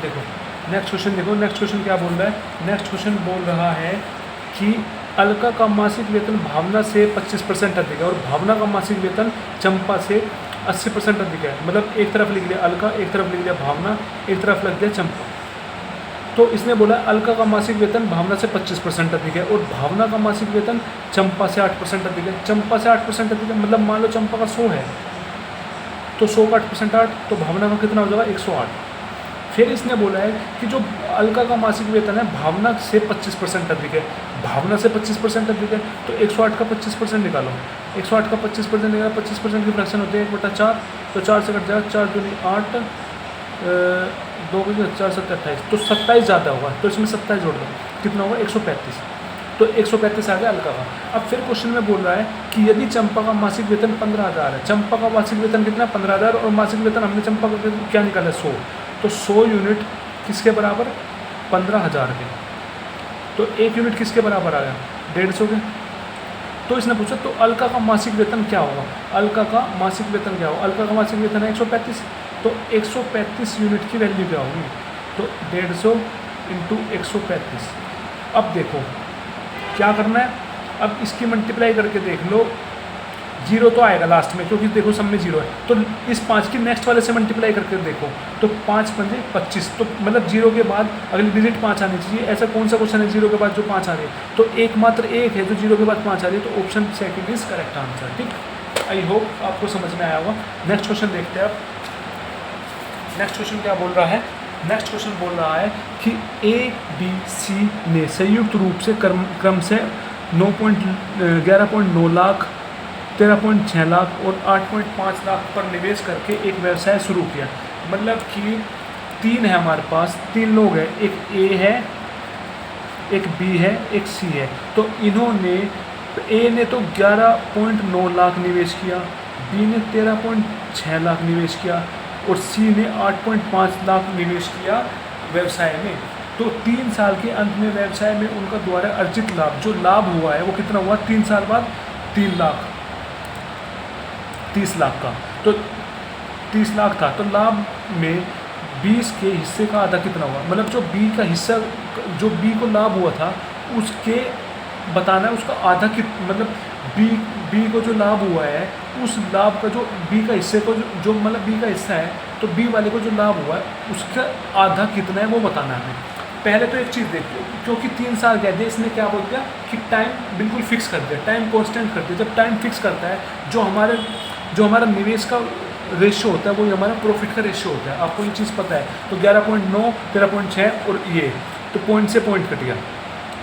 देखो next question, देखो next question क्या बोल रहा है। नेक्स्ट क्वेश्चन बोल रहा है कि अलका का मासिक वेतन भावना से 25% अधिक है और भावना का मासिक वेतन चंपा से 80% अधिक है। मतलब एक तरफ लिख दिया अलका, एक तरफ लिख दिया भावना, एक तरफ लिख दिया चंपा। तो इसने बोला अलका का मासिक वेतन भावना से 25% अधिक है और भावना का मासिक वेतन चंपा से 8% अधिक है। चंपा से 8% अधिक है, मतलब मान लो चंपा का 100 है तो 100 का 8% 8, तो भावना का कितना हो जाएगा 108। फिर इसने बोला है कि जो अलका का मासिक वेतन है भावना से 25% अधिक है, भावना से 25% अधिक है, तो 108 का 25% निकालो। 108 का 25% निकाला, 25% की फ्रैक्शन होती है 1/4, तो 4 से कट जाएगा, 4 दूनी 8, 2 बजे 4 7 28, तो 27 ज़्यादा होगा, तो इसमें 27 जोड़ दो, कितना होगा 135। तो 135 आ गया अलका का। अब फिर क्वेश्चन में बोल रहा है कि यदि चंपा का मासिक वेतन 15,000 है, चंपा का मासिक वेतन कितना 15,000 और मासिक वेतन हमने चंपा का क्या निकाला 100, तो 100 यूनिट किसके बराबर 15,000 के, तो 1 यूनिट किसके बराबर आ गया 150 के। तो इसने पूछा तो अलका का मासिक वेतन क्या होगा, अलका का मासिक वेतन क्या होगा, अलका का मासिक वेतन है 135, तो 135 यूनिट की वैल्यू क्या होगी, तो 150 इंटू 135। अब देखो क्या करना है, अब इसकी मल्टीप्लाई करके देख लो, जीरो तो आएगा लास्ट में क्योंकि देखो सब में जीरो है, तो इस 5 की नेक्स्ट वाले से मल्टीप्लाई करके देखो, तो 5 पंजे 25, तो मतलब जीरो के बाद अगली डिजिट 5 आनी चाहिए। ऐसा कौन सा क्वेश्चन है जीरो के बाद जो 5 आ रही है, तो एकमात्र एक है जो जीरो के बाद 5 आ रही है, तो option second is correct answer. ठीक, आई होप आपको समझ में आया होगा। नेक्स्ट क्वेश्चन देखते हैं अब। नेक्स्ट क्वेश्चन क्या बोल रहा है, नेक्स्ट क्वेश्चन बोल रहा है कि ए बी सी ने संयुक्त रूप से क्रम से 11.9 लाख, 13.6 लाख और 8.5 लाख पर निवेश करके एक व्यवसाय शुरू किया। मतलब कि 3 है हमारे पास, 3 लोग हैं, एक ए है, एक बी है, एक सी है। तो इन्होंने, ए ने तो 11.9 लाख निवेश किया, बी ने 13.6 लाख निवेश किया और सी ने 8.5 लाख निवेश किया व्यवसाय में। तो 3 साल के अंत में व्यवसाय में उनका द्वारा अर्जित लाभ, जो लाभ हुआ है वो कितना हुआ 3 साल बाद 3 लाख 30 लाख का, तो 30 लाख था, तो लाभ में 20 के हिस्से का आधा कितना हुआ, मतलब जो बी का हिस्सा, जो बी को लाभ हुआ था उसके बताना है उसका आधा मतलब बी को जो लाभ हुआ है उस लाभ का जो बी का हिस्से को जो मतलब बी का हिस्सा है, तो बी वाले को जो लाभ हुआ है उसका आधा कितना है वो बताना है हमें। पहले तो एक चीज़ देखो, क्योंकि 3 साल कह दिया, इसने क्या बोल दिया कि टाइम बिल्कुल फिक्स कर दिया, टाइम कांस्टेंट कर दिया। जब टाइम फिक्स करता है, जो हमारा निवेश का रेशियो होता है वो हमारा प्रॉफिट का रेशियो होता है, आपको ये चीज़ पता है। तो 11.9, 13.6 और ये तो पॉइंट से पॉइंट कट गया,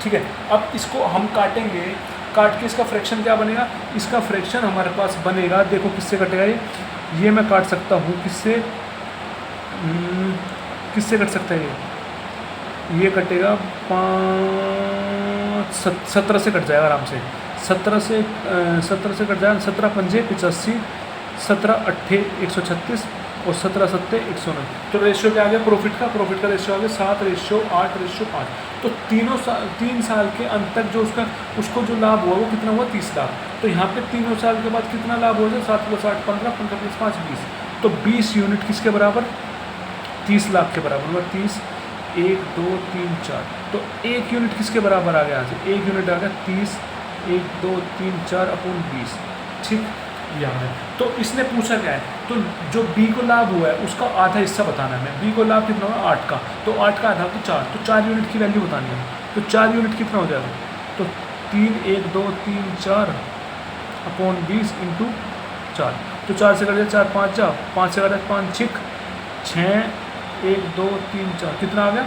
ठीक है। अब इसको हम काटेंगे, काट के इसका फ्रैक्शन क्या बनेगा, इसका फ्रैक्शन हमारे पास बनेगा, देखो किससे कटेगा ये मैं काट सकता हूँ, किससे कट सकता है ये कटेगा 17 से कट जाएगा आराम से, 17 से कट जाएगा, 17 पंजे 85, 17 अट्ठे 136 और 17 सत्ते 109। तो रेशियो क्या आ गया प्रॉफिट का रेशियो आ गया 7:8:5। तो 3 साल के अंत तक जो उसको जो लाभ हुआ वो कितना हुआ 30 लाख। तो यहाँ पे 3 साल के बाद कितना लाभ हो जाए 7 + 8 15, 15 + 5 20, तो 20 यूनिट किसके बराबर 30 लाख के बराबर हुआ। 30 1 2 3 4, तो 1 यूनिट किसके बराबर आ गया यहाँ से, 1 यूनिट आ गया 30 1 2 3 4/20, ठीक यहाँ है। तो इसने पूछा क्या है, तो जो बी को लाभ हुआ है उसका आधा हिस्सा बताना है। बी को लाभ कितना हुआ 8 का, तो 8 का आधा तो 4, तो 4 यूनिट की वैल्यू बतानी है। तो 4 यूनिट कितना हो जाएगा, तो 3 1 2 3 4/20 × 4, तो 4 से कट जाए 4 5 जा, 5 से कट जाए 5 6 1 2 3 4, कितना आ गया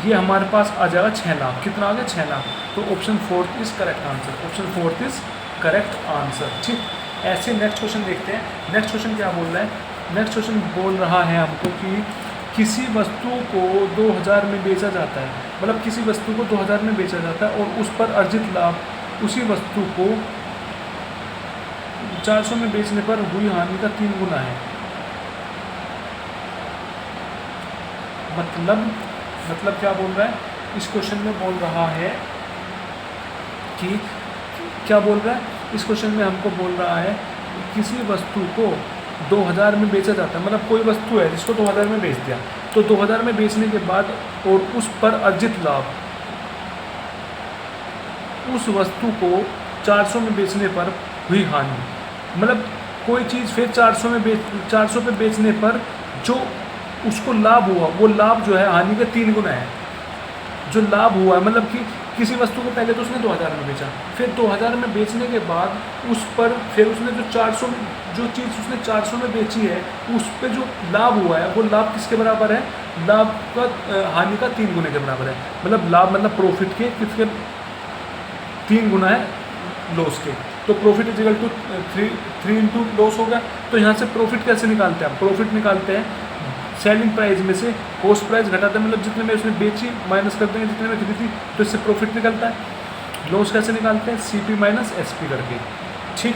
ये हमारे पास आ जाएगा 6 लाख। कितना आ गया 6 लाख। तो option 4 is correct answer, option 4 is correct answer, ठीक। ऐसे नेक्स्ट क्वेश्चन देखते हैं। नेक्स्ट क्वेश्चन क्या बोल रहा है, नेक्स्ट क्वेश्चन बोल रहा है हमको कि किसी वस्तु को 2000 में बेचा जाता है, मतलब किसी वस्तु को 2000 में बेचा जाता है और उस पर अर्जित लाभ उसी वस्तु को 400 में बेचने पर हुई हानि का 3 गुना है। मतलब क्या बोल रहा है, इस क्वेश्चन में बोल रहा है कि क्या बोल रहा है, इस क्वेश्चन में हमको बोल रहा है किसी वस्तु को 2000 में बेचा जाता है, मतलब कोई वस्तु है जिसको 2000 में बेच दिया, तो 2000 में बेचने के बाद और उस पर अर्जित लाभ, उस वस्तु को 400 में बेचने पर हुई हानि, मतलब कोई चीज़ फिर 400 पे बेचने पर जो उसको लाभ हुआ, वो लाभ जो है हानि का 3 गुना है। जो लाभ हुआ है मतलब कि किसी वस्तु को पहले तो उसने 2000 में बेचा, फिर 2000 में बेचने के बाद उस पर फिर उसने जो 400 में जो चीज़ उसने 400 में बेची है उस पर जो लाभ हुआ है वो लाभ किसके बराबर है, लाभ का हानि का 3 गुने के बराबर है। मतलब लाभ मतलब प्रॉफिट के किसके 3 गुना है लॉस के, तो profit is equal to 3 into loss होगा। तो यहाँ से प्रॉफिट कैसे निकालते हैं, प्रॉफिट निकालते हैं सेलिंग प्राइस में से कॉस्ट प्राइस घटाते हैं, मतलब जितने में उसने बेची माइनस कर देंगे जितने में खरीदी, तो इससे प्रॉफिट निकलता है। लॉस कैसे निकालते हैं, CP माइनस SP करके। ठीक,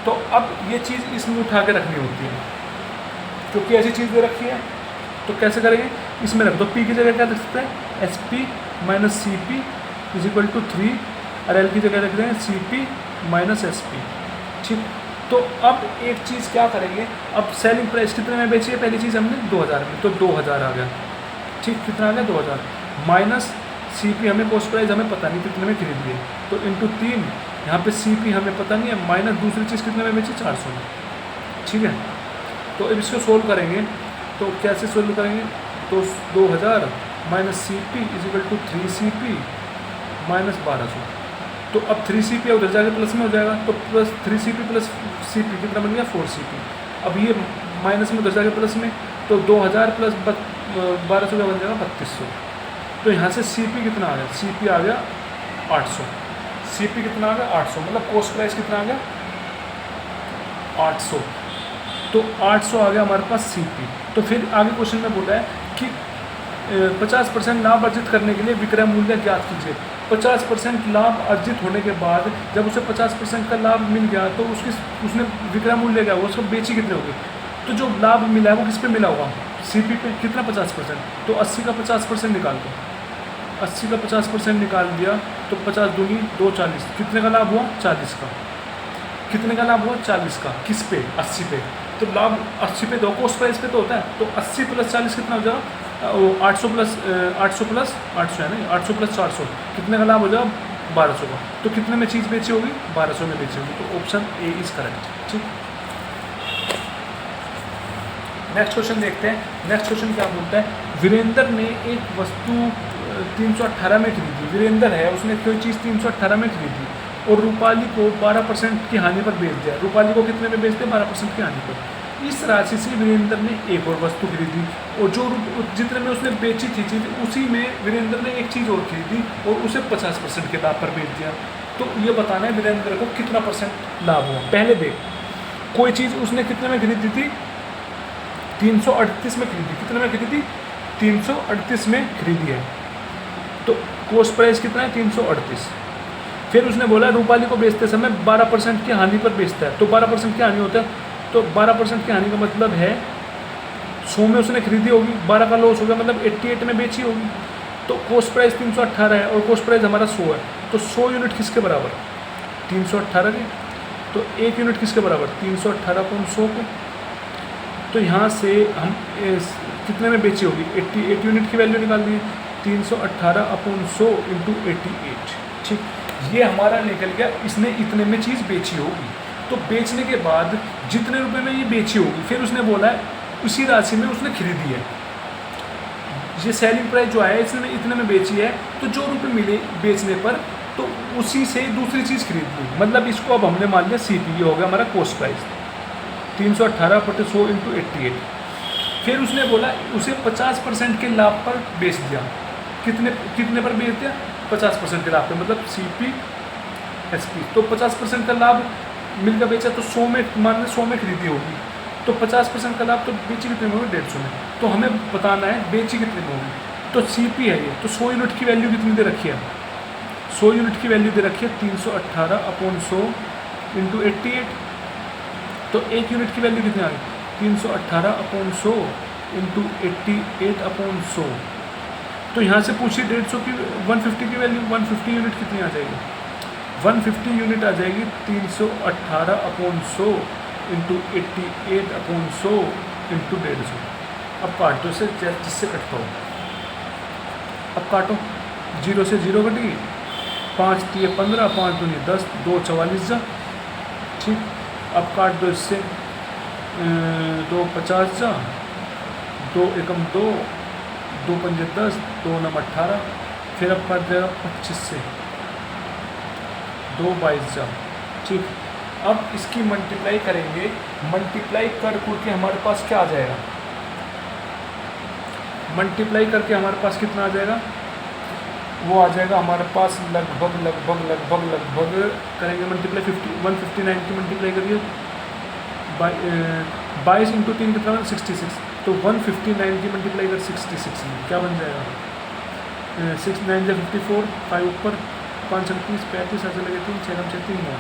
तो अब ये चीज़ इसमें उठा के रखनी होती है, क्योंकि ऐसी चीज़ दे रखी है, तो कैसे करेंगे, इसमें रख दो, P की जगह क्या लिख सकते हैं, SP minus CP is equal to 3, और L की जगह रख दें CP माइनस SP। ठीक, तो अब एक चीज़ क्या करेंगे, अब सेलिंग प्राइस कितने में बेची है, पहली चीज़ हमने 2000 में, तो 2000 आ गया। ठीक, कितना आ गया 2000 माइनस CP, हमें कॉस्ट प्राइस हमें पता नहीं कितने में खरीदी है, तो इंटू 3, यहाँ पे CP हमें पता नहीं है, माइनस दूसरी चीज़ कितने में बेची 400 में। ठीक है, तो अब इसको सोल्व करेंगे, तो कैसे सोल्व करेंगे, तो 2000 minus CP is equal to 3CP minus 1200। तो अब 3CP उधर जाके प्लस में हो जाएगा, तो प्लस 3CP प्लस CP कितना बन गया 4CP। अब ये माइनस में उधर जाके प्लस में, तो 2000 प्लस 1200 का बन जाएगा 3200। तो यहाँ से CP कितना आ गया, CP आ गया 800, CP कितना आ गया 800, मतलब कॉस्ट प्राइस कितना आ गया 800, तो 800 आ गया हमारे पास CP। तो फिर आगे क्वेश्चन में बोला है कि 50% लाभ अर्जित करने के लिए विक्रय मूल्य ज्ञात कीजिए। 50% लाभ अर्जित होने के बाद जब उसे 50% का लाभ मिल गया तो उसने विक्रय मूल्य क्या हुआ, उसको बेची कितने होगी, तो जो लाभ मिला है वो किस पे मिला होगा, CP पे। कितना 50%, तो 80 का 50% निकाल दो, 80 का 50% निकाल दिया तो 50 दूनी 2 40, कितने का लाभ हुआ 40 का, कितने का लाभ हुआ 40 का, किस पे 80 पे, तो लाभ 80 पे, दो कॉस्ट प्राइस पे तो होता है, तो 80 प्लस 40 कितना हो जाएगा, 800 प्लस 800 है नहीं, 800 प्लस 400 कितने का लाभ हो जाएगा 1200 का। तो कितने में चीज़ बेची होगी 1200 में बेची होगी, तो ऑप्शन ए इज करेक्ट। ठीक, नेक्स्ट क्वेश्चन देखते हैं। नेक्स्ट क्वेश्चन क्या बोलता है, वीरेंद्र ने एक वस्तु 318 में खरीदी, वीरेंद्र है उसने कोई चीज़ 318 में खरीदी और रूपाली को 12% की हानि पर बेच दिया। रूपाली को कितने में बेच दिया 12% की हानि पर। इस राशि से वीरेंद्र ने एक और वस्तु खरीदी और जो जितने में उसने बेची थी चीज़ उसी में वीरेंद्र ने एक चीज़ और खरीदी और उसे 50% के लाभ पर बेच दिया। तो ये बताना है वीरेंद्र को कितना % लाभ हुआ। पहले देख, कोई चीज़ उसने कितने में खरीदी थी 338 में खरीदी, कितने में खरीदी 338 में खरीदी है, तो कॉस्ट प्राइस कितना है 338। फिर उसने बोला रूपाली को बेचते समय 12% की हानि पर बेचता है, तो 12% की हानि होता है, तो 12% की हानि का मतलब है 100 में उसने खरीदी होगी, 12 का लॉस हो गया मतलब 88 में बेची होगी। तो कॉस्ट प्राइस 318 है और कॉस्ट प्राइस हमारा 100 है, तो 100 यूनिट किसके बराबर 318 के, तो 1 यूनिट किसके बराबर 318/100 के। तो यहाँ से हम कितने में बेची होगी 88 यूनिट की वैल्यू निकाल दी, 318/100 इंटू 88। ठीक, ये हमारा निकल गया, इसने इतने में चीज़ बेची होगी। तो बेचने के बाद जितने रुपए में ये बेची होगी फिर उसने बोला है उसी राशि में उसने खरीदी है, ये सेलिंग प्राइस जो है इसने इतने में बेची है, तो जो रुपए मिले बेचने पर तो उसी से दूसरी चीज़ खरीद ली। मतलब इसको अब हमने मान लिया CP, ये हो गया हमारा कॉस्ट प्राइस 318/100 इंटू 88। फिर उसने बोला उसे 50% के लाभ पर बेच दिया, कितने पर बेच दिया 50% के लाभ पे, मतलब CP SP। तो 50% का लाभ मिलकर बेचा तो 100 में, मान लो 100 में खरीदी होगी, तो 50% का लाभ तो बेची कितने में होगी 150 में। तो हमें बताना है बेची कितने में होगी, तो CP है ये, तो 100 यूनिट की वैल्यू कितनी दे रखी है 100 यूनिट की वैल्यू दे रखी है 318/100 इंटू 88। तो 1 यूनिट की वैल्यू कितनी आ गई 318/100 इंटू 88/100। तो यहाँ से पूछिए 150 की 150 की वैल्यू, 150 यूनिट कितनी आ जाएगी 150 यूनिट आ जाएगी 318/100 इंटू 88/100 इंटू 150। अब काट दो इसे जिससे कटता हो। अब काटो, 0 से 0 कटेगी, 5 3 15, 5 दूनी 10, 2 44 जा। ठीक, अब काट दो इससे 2 50 जा, 2 एकम 2, 2 पंजे 10, 2 नम 18। फिर अब काट देगा 25 से, 2 22 जा। ठीक, अब इसकी मल्टीप्लाई करेंगे, मल्टीप्लाई कर के हमारे पास क्या आ जाएगा, मल्टीप्लाई करके हमारे पास कितना आ जाएगा, वो आ जाएगा हमारे पास लगभग लगभग लगभग लगभग करेंगे मल्टीप्लाई 159 की मल्टीप्लाई करिए 22 इंटू 3 कितना 66। तो 159 की मल्टीप्लाई कर 66 में क्या बन जाएगा, 6 9 से 54, 5 ऊपर 5 36 35 ऐसे लगे 3 6 6 3 9।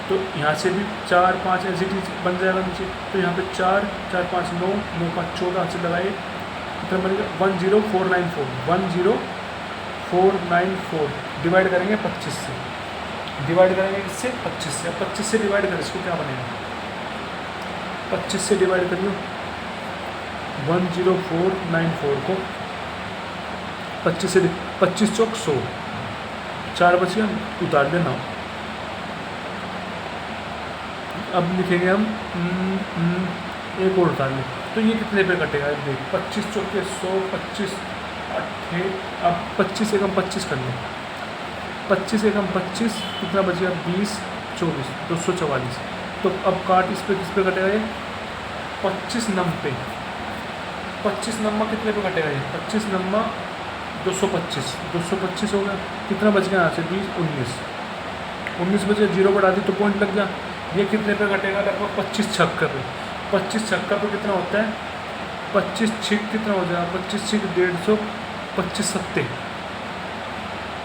तो यहाँ से भी 4 5 ऐसी चीज़ बन जाएगा नीचे। तो यहाँ पे 4 4 5 9 9 5 14 से लगाए कितना बनेगा 10494, 10494 डिवाइड करेंगे 25 से, डिवाइड करेंगे इससे 25 से। 25 से डिवाइड करें इसको क्या बनेगा, 25 से डिवाइड करिए 10494 को 25 से 25 चौक 100, 4 बच गया, उतार देना। अब लिखेंगे हम एक और उतार लें, तो ये कितने पे कटेगा देख, 25 चौके 100, 25 8, अब 25 एकम 25 कर लें, 25 एकम 25 कितना बचेगा 20 24 244। तो अब काट इस पे किस पे कटेगा ये 25 नम पे, 25 नम्मा कितने पे कटेगा ये 25 नम्मा 225 225 हो गया, कितना बच गया यहाँ से 20 19 19 बचे, 0 बढ़ा दी तो पॉइंट लग गया। ये कितने पे कटेगा लगभग 25 छक्कर पे, 25 छक्कर पे कितना होता है 25 छिक कितना हो जाएगा 25 छिक 150, 25 सत्ते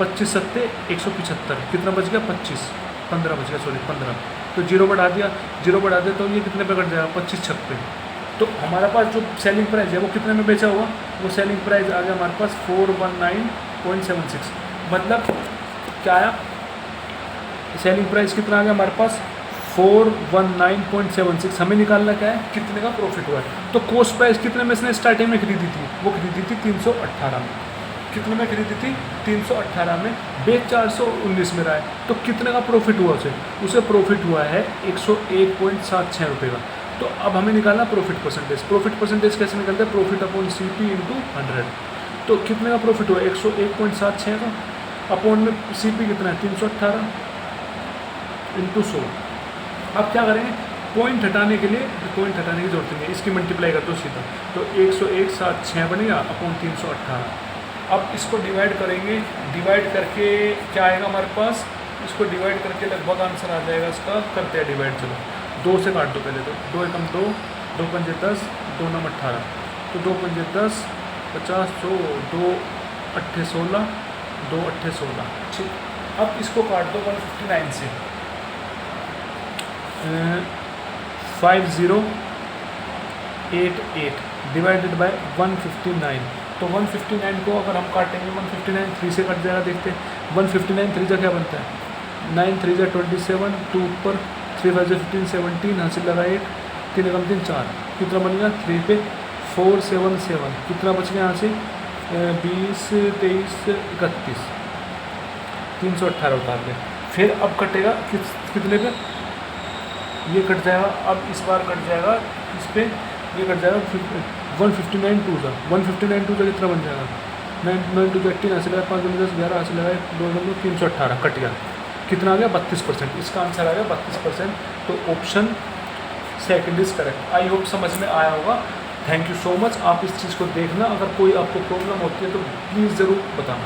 25 सत्ते 175, कितना बच गया 25 15 बच गया, सॉरी 15। तो 0 बढ़ा दिया, 0 बढ़ा दिया तो ये कितने पे कट जाएगा 25 छक पे। तो हमारा पास जो सेलिंग प्राइस है वो कितने में बेचा हुआ, वो सेलिंग प्राइस आ गया हमारे पास 419.76। मतलब क्या आया, सेलिंग प्राइस कितना आ गया हमारे पास 419.76। हमें निकालना क्या है कितने का प्रॉफिट हुआ है। तो कोस्ट प्राइस कितने में इसने स्टार्टिंग में खरीदी थी, वो खरीदी थी 318 में, कितने में खरीदी थी 318 में, बेच 419 में रहा है। तो कितने का प्रॉफिट हुआ उसे प्रॉफिट हुआ है 101.76 रुपये का। तो अब हमें निकालना प्रॉफिट परसेंटेज। प्रॉफिट परसेंटेज कैसे निकलता है, प्रॉफिट अपॉन CP इंटू 100। तो कितने का प्रॉफिट हुआ 101.76 का, अपॉन में CP कितना है 318 इंटू 100। अब क्या करेंगे, पॉइंट हटाने के लिए पॉइंट हटाने की जरूरत नहीं है, इसकी मल्टीप्लाई कर दो सीधा, तो 101.76 बनेगा अपॉन 318। अब इसको डिवाइड करेंगे, डिवाइड करके क्या आएगा हमारे पास, इसको डिवाइड करके लगभग आंसर आ जाएगा इसका। करते हैं डिवाइड, चलो 2 से काट दो पहले, तो 2 एकम 2, 2 पंजे 10, 2 नम 18, तो 2 पंजे 10 50 100, 2 अट्ठे 16, 2 अट्ठे 16। ठीक, अब इसको काट दो 159 से, 5088 डिवाइडेड बाय 159। तो 159 को अगर हम काटेंगे 159 3 से कट जाएगा, देखते हैं 159 3 जा क्या बनता है 9 3 जा 27, 2 ऊपर 3 5 15 17, हासिल लगा 1 3 एकम 3 4, कितना बन गया 3 पे 477, कितना बच गया यहाँ से 20 23 31 318 उतार दें। फिर अब कटेगा कितने पे, ये कट जाएगा, अब इस बार कट जाएगा इस पे, ये कट जाएगा 159 2 जा 159 2 जा कितना बन जाएगा 9 2 18, हासिल लगा 5 10 11, हासिल लगा 2 318, कट गया, कितना आ गया 32%। इसका आंसर आ गया 32%। तो option second is correct. I hope समझ में आया होगा। Thank you so much. आप इस चीज़ को देखना, अगर कोई आपको प्रॉब्लम होती है तो प्लीज़ ज़रूर बताना।